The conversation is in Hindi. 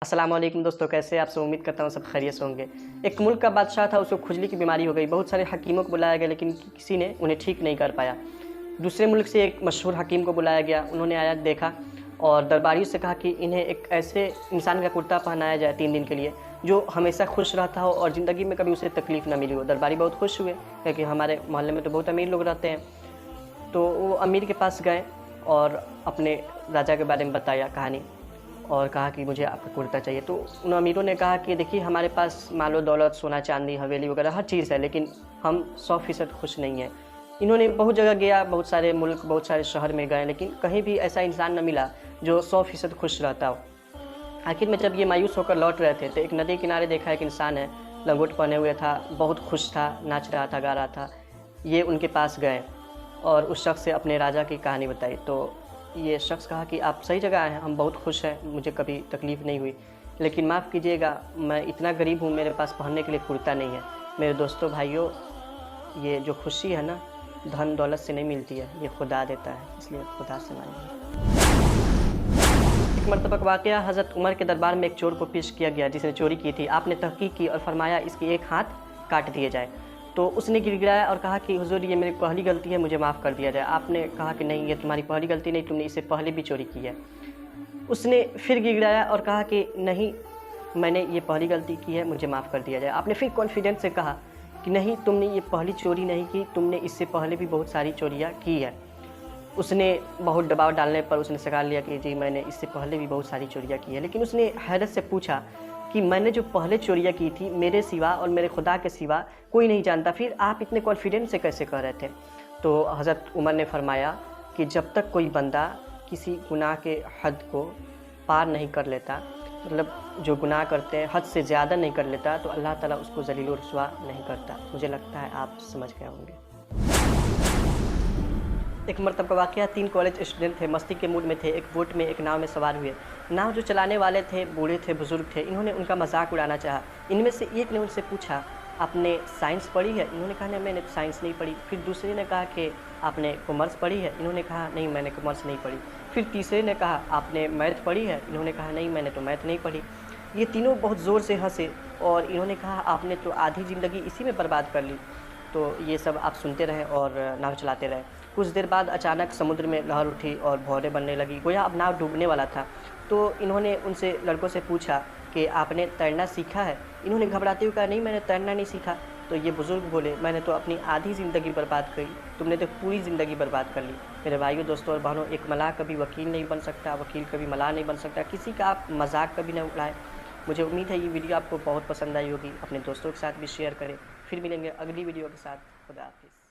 अस्सलाम वालेकुम दोस्तों, कैसे आप सब? उम्मीद करता हूँ सब खैरियत से होंगे। एक मुल्क का बादशाह था, उसको खुजली की बीमारी हो गई। बहुत सारे हकीमों को बुलाया गया लेकिन किसी ने उन्हें ठीक नहीं कर पाया। दूसरे मुल्क से एक मशहूर हकीम को बुलाया गया। उन्होंने आया, देखा और दरबारियों से कहा कि इन्हें एक ऐसे इंसान का कुर्ता पहनाया जाए 3 दिन के लिए जो हमेशा खुश रहता हो और ज़िंदगी में कभी उसे तकलीफ़ ना मिली हो। दरबारी बहुत खुश हुए क्योंकि हमारे मोहल्ले में तो बहुत अमीर लोग रहते हैं। तो वो अमीर के पास गए और अपने राजा के बारे में बताया कहानी और कहा कि मुझे आपका कुर्ता चाहिए। तो उन अमीरों ने कहा कि देखिए, हमारे पास मालो दौलत, सोना चांदी, हवेली वगैरह हर चीज़ है, लेकिन हम 100% खुश नहीं हैं। इन्होंने बहुत जगह गया, बहुत सारे मुल्क, बहुत सारे शहर में गए, लेकिन कहीं भी ऐसा इंसान न मिला जो 100% खुश रहता हो। आखिर में जब ये मायूस होकर लौट रहे थे तो एक नदी किनारे देखा एक इंसान है, लंगोट पहने हुए था, बहुत खुश था, नाच रहा था, गा रहा था। ये उनके पास गए और उस शख्स से अपने राजा की कहानी बताई। तो ये शख्स कहा कि आप सही जगह आए हैं, हम बहुत खुश हैं, मुझे कभी तकलीफ़ नहीं हुई, लेकिन माफ़ कीजिएगा, मैं इतना गरीब हूँ, मेरे पास पहनने के लिए कुर्ता नहीं है। मेरे दोस्तों, भाइयों, ये जो खुशी है ना, धन दौलत से नहीं मिलती है, ये खुदा देता है, इसलिए खुदा से मांगिए। एक मरतबा का वाक़या, हज़रत उमर के दरबार में एक चोर को पेश किया गया जिसने चोरी की थी। आपने तहक़ीक़ की और फरमाया इसकी एक हाथ काट दिए जाए। तो उसने गिड़गिड़ाया और कहा कि हुज़ूर, ये मेरी पहली गलती है, मुझे माफ़ कर दिया जाए। आपने कहा कि नहीं, ये तुम्हारी पहली गलती नहीं, तुमने इससे पहले भी चोरी की है। उसने फिर गिड़गिड़ाया और कहा कि नहीं, मैंने ये पहली गलती की है, मुझे माफ़ कर दिया जाए। आपने फिर कॉन्फिडेंस से कहा कि नहीं, तुमने ये पहली चोरी नहीं की, तुमने इससे पहले भी बहुत सारी चोरियाँ की है। उसने बहुत दबाव डालने पर उसने स्वीकार लिया कि जी, मैंने इससे पहले भी बहुत सारी चोरियाँ की है। लेकिन उसने हैरत से पूछा कि मैंने जो पहले चोरियाँ की थी, मेरे सिवा और मेरे खुदा के सिवा कोई नहीं जानता, फिर आप इतने कॉन्फिडेंस से कैसे कह रहे थे? तो हज़रत उमर ने फरमाया कि जब तक कोई बंदा किसी गुनाह के हद को पार नहीं कर लेता, मतलब जो गुनाह करते हैं हद से ज़्यादा नहीं कर लेता, तो अल्लाह ताला उसको ज़लील और रुसवा नहीं करता। मुझे लगता है आप समझ गए होंगे। एक मरतबा का वाक़या, 3 कॉलेज स्टूडेंट थे, मस्ती के मूड में थे। एक बोट में एक नाव में सवार हुए। नाव जो चलाने वाले थे बूढ़े थे, बुज़ुर्ग थे। इन्होंने उनका मजाक उड़ाना चाहा। इनमें से एक ने उनसे पूछा, आपने साइंस पढ़ी है? इन्होंने कहा नहीं, मैंने साइंस नहीं पढ़ी। फिर दूसरे ने कहा कि आपने कॉमर्स पढ़ी है? इन्होंने कहा नहीं, मैंने कॉमर्स नहीं पढ़ी। फिर तीसरे ने कहा आपने मैथ पढ़ी है? इन्होंने कहा नहीं, मैंने तो मैथ नहीं पढ़ी। ये तीनों बहुत ज़ोर से हँसे और इन्होंने कहा आपने तो आधी ज़िंदगी इसी में बर्बाद कर ली। तो ये सब आप सुनते रहे और नाव चलाते रहे। कुछ देर बाद अचानक समुद्र में लहर उठी और भौरें बनने लगी, गोया अब नाव डूबने वाला था। तो इन्होंने उनसे लड़कों से पूछा कि आपने तैरना सीखा है? इन्होंने घबराते हुए कहा नहीं, मैंने तैरना नहीं सीखा। तो ये बुज़ुर्ग बोले, मैंने तो अपनी आधी ज़िंदगी बर्बाद करी, तुमने तो पूरी ज़िंदगी बर्बाद कर ली। मेरे भाइयों, दोस्तों और बहनों, एक मलाह कभी वकील नहीं बन सकता, वकील कभी मलाह नहीं बन सकता। किसी का आप मजाक कभी न उड़ाएँ। मुझे उम्मीद है ये वीडियो आपको बहुत पसंद आई होगी। अपने दोस्तों के साथ भी शेयर करें। फिर मिलेंगे अगली वीडियो के साथ। खुदा हाफ़िज़।